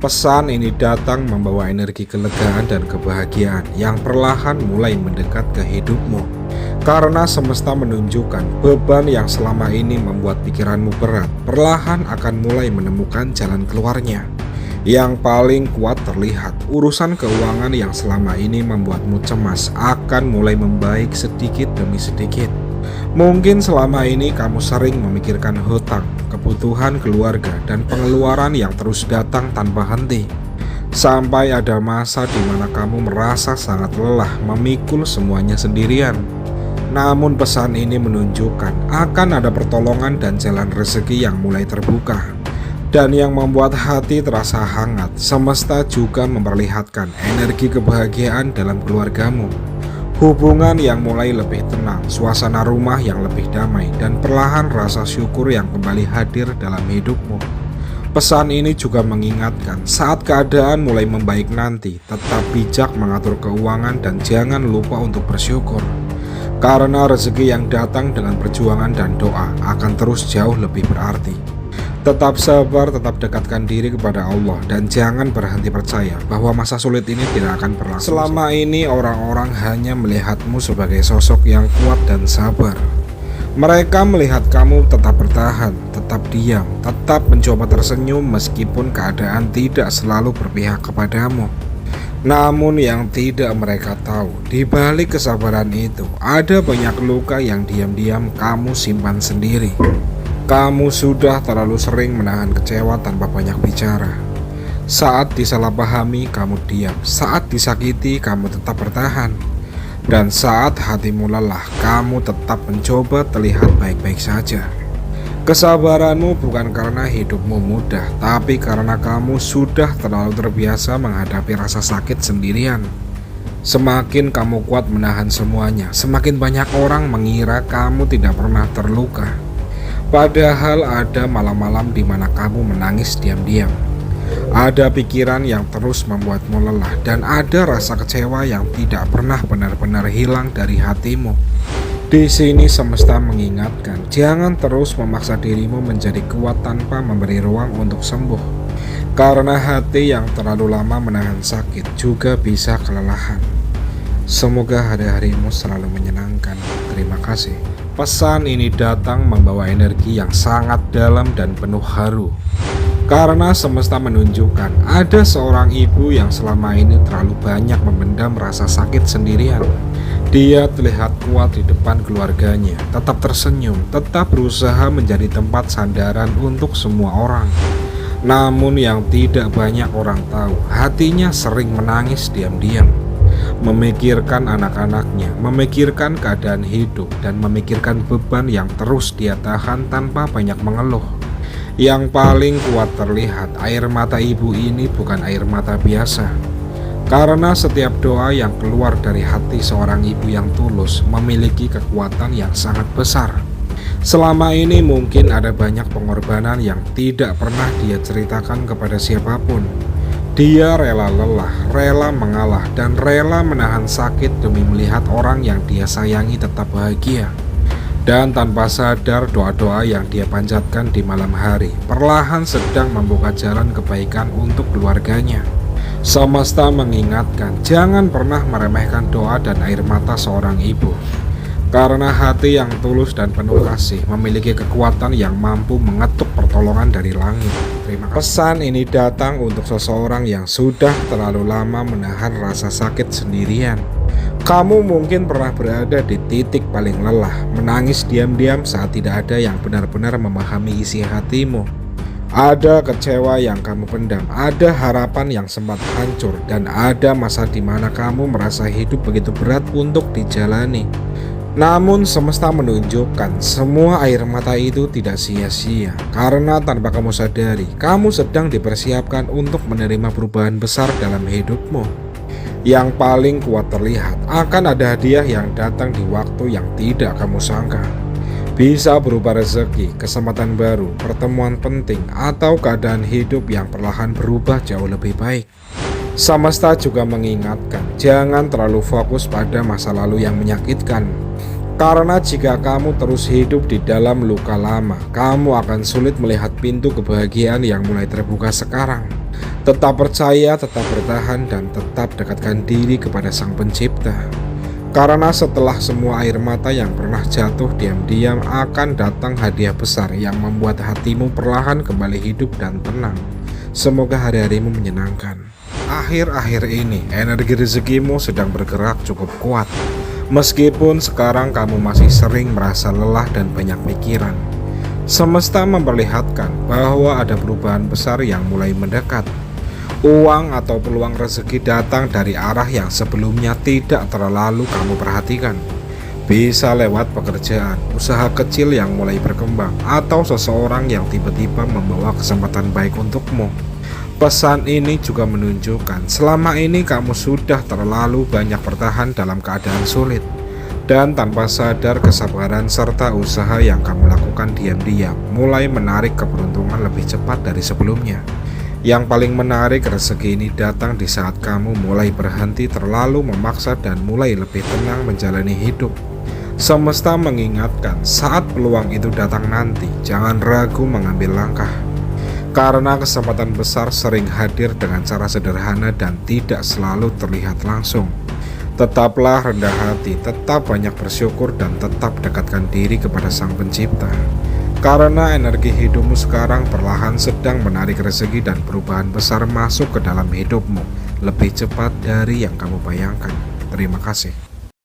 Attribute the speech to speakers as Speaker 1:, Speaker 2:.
Speaker 1: Pesan ini datang membawa energi kelegaan dan kebahagiaan yang perlahan mulai mendekat ke hidupmu. Karena semesta menunjukkan beban yang selama ini membuat pikiranmu berat, perlahan akan mulai menemukan jalan keluarnya. Yang paling kuat terlihat, urusan keuangan yang selama ini membuatmu cemas akan mulai membaik sedikit demi sedikit. Mungkin selama ini kamu sering memikirkan hutang, kebutuhan keluarga, dan pengeluaran yang terus datang tanpa henti. Sampai ada masa di mana kamu merasa sangat lelah memikul semuanya sendirian. Namun pesan ini menunjukkan akan ada pertolongan dan jalan rezeki yang mulai terbuka. Dan yang membuat hati terasa hangat, semesta juga memperlihatkan energi kebahagiaan dalam keluargamu. Hubungan yang mulai lebih tenang, suasana rumah yang lebih damai, dan perlahan rasa syukur yang kembali hadir dalam hidupmu. Pesan ini juga mengingatkan saat keadaan mulai membaik nanti, tetap bijak mengatur keuangan dan jangan lupa untuk bersyukur. Karena rezeki yang datang dengan perjuangan dan doa akan terus jauh lebih berarti. Tetap sabar, tetap dekatkan diri kepada Allah, dan jangan berhenti percaya bahwa masa sulit ini tidak akan berlangsung. Selama ini orang-orang hanya melihatmu sebagai sosok yang kuat dan sabar. Mereka melihat kamu tetap bertahan, tetap diam, tetap mencoba tersenyum meskipun keadaan tidak selalu berpihak kepadamu. Namun yang tidak mereka tahu, di balik kesabaran itu ada banyak luka yang diam-diam kamu simpan sendiri. Kamu sudah terlalu sering menahan kecewa tanpa banyak bicara. Saat disalahpahami, kamu diam. Saat disakiti, kamu tetap bertahan. Dan saat hatimu lelah, kamu tetap mencoba terlihat baik-baik saja. Kesabaranmu bukan karena hidupmu mudah, tapi karena kamu sudah terlalu terbiasa menghadapi rasa sakit sendirian. Semakin kamu kuat menahan semuanya, semakin banyak orang mengira kamu tidak pernah terluka. Padahal ada malam-malam di mana kamu menangis diam-diam. Ada pikiran yang terus membuatmu lelah, dan ada rasa kecewa yang tidak pernah benar-benar hilang dari hatimu. Di sini semesta mengingatkan, jangan terus memaksa dirimu menjadi kuat tanpa memberi ruang untuk sembuh. Karena hati yang terlalu lama menahan sakit juga bisa kelelahan. Semoga hari-harimu selalu menyenangkan. Terima kasih. Pesan ini datang membawa energi yang sangat dalam dan penuh haru. Karena semesta menunjukkan ada seorang ibu yang selama ini terlalu banyak memendam rasa sakit sendirian. Dia terlihat kuat di depan keluarganya, tetap tersenyum, tetap berusaha menjadi tempat sandaran untuk semua orang. Namun yang tidak banyak orang tahu, hatinya sering menangis diam-diam. Memikirkan anak-anaknya, memikirkan keadaan hidup, dan memikirkan beban yang terus dia tahan tanpa banyak mengeluh. Yang paling kuat terlihat, air mata ibu ini bukan air mata biasa. Karena setiap doa yang keluar dari hati seorang ibu yang tulus memiliki kekuatan yang sangat besar. Selama ini mungkin ada banyak pengorbanan yang tidak pernah dia ceritakan kepada siapapun. Dia rela lelah, rela mengalah, dan rela menahan sakit demi melihat orang yang dia sayangi tetap bahagia. Dan tanpa sadar, doa-doa yang dia panjatkan di malam hari perlahan sedang membuka jalan kebaikan untuk keluarganya. Semesta mengingatkan, jangan pernah meremehkan doa dan air mata seorang ibu. Karena hati yang tulus dan penuh kasih memiliki kekuatan yang mampu mengetuk pertolongan dari langit. Terima kasih. Pesan ini datang untuk seseorang yang sudah terlalu lama menahan rasa sakit sendirian. Kamu mungkin pernah berada di titik paling lelah, menangis diam-diam saat tidak ada yang benar-benar memahami isi hatimu. Ada kecewa yang kamu pendam, ada harapan yang sempat hancur, dan ada masa di mana kamu merasa hidup begitu berat untuk dijalani. Namun semesta menunjukkan semua air mata itu tidak sia-sia. Karena tanpa kamu sadari, kamu sedang dipersiapkan untuk menerima perubahan besar dalam hidupmu. Yang paling kuat terlihat, akan ada hadiah yang datang di waktu yang tidak kamu sangka. Bisa berupa rezeki, kesempatan baru, pertemuan penting, atau keadaan hidup yang perlahan berubah jauh lebih baik. Semesta juga mengingatkan, jangan terlalu fokus pada masa lalu yang menyakitkan. Karena jika kamu terus hidup di dalam luka lama, kamu akan sulit melihat pintu kebahagiaan yang mulai terbuka sekarang. Tetap percaya, tetap bertahan, dan tetap dekatkan diri kepada Sang Pencipta. Karena setelah semua air mata yang pernah jatuh, diam-diam akan datang hadiah besar yang membuat hatimu perlahan kembali hidup dan tenang. Semoga hari-harimu menyenangkan. Akhir-akhir ini, energi rezekimu sedang bergerak cukup kuat. Meskipun sekarang kamu masih sering merasa lelah dan banyak pikiran, semesta memperlihatkan bahwa ada perubahan besar yang mulai mendekat. Uang atau peluang rezeki datang dari arah yang sebelumnya tidak terlalu kamu perhatikan. Bisa lewat pekerjaan, usaha kecil yang mulai berkembang, atau seseorang yang tiba-tiba membawa kesempatan baik untukmu. Pesan ini juga menunjukkan selama ini kamu sudah terlalu banyak bertahan dalam keadaan sulit, dan tanpa sadar kesabaran serta usaha yang kamu lakukan diam-diam mulai menarik keberuntungan lebih cepat dari sebelumnya. Yang paling menarik, rezeki ini datang di saat kamu mulai berhenti terlalu memaksa dan mulai lebih tenang menjalani hidup. Semesta mengingatkan saat peluang itu datang nanti, jangan ragu mengambil langkah. Karena kesempatan besar sering hadir dengan cara sederhana dan tidak selalu terlihat langsung. Tetaplah rendah hati, tetap banyak bersyukur, dan tetap dekatkan diri kepada Sang Pencipta. Karena energi hidupmu sekarang perlahan sedang menarik rezeki dan perubahan besar masuk ke dalam hidupmu lebih cepat dari yang kamu bayangkan. Terima kasih.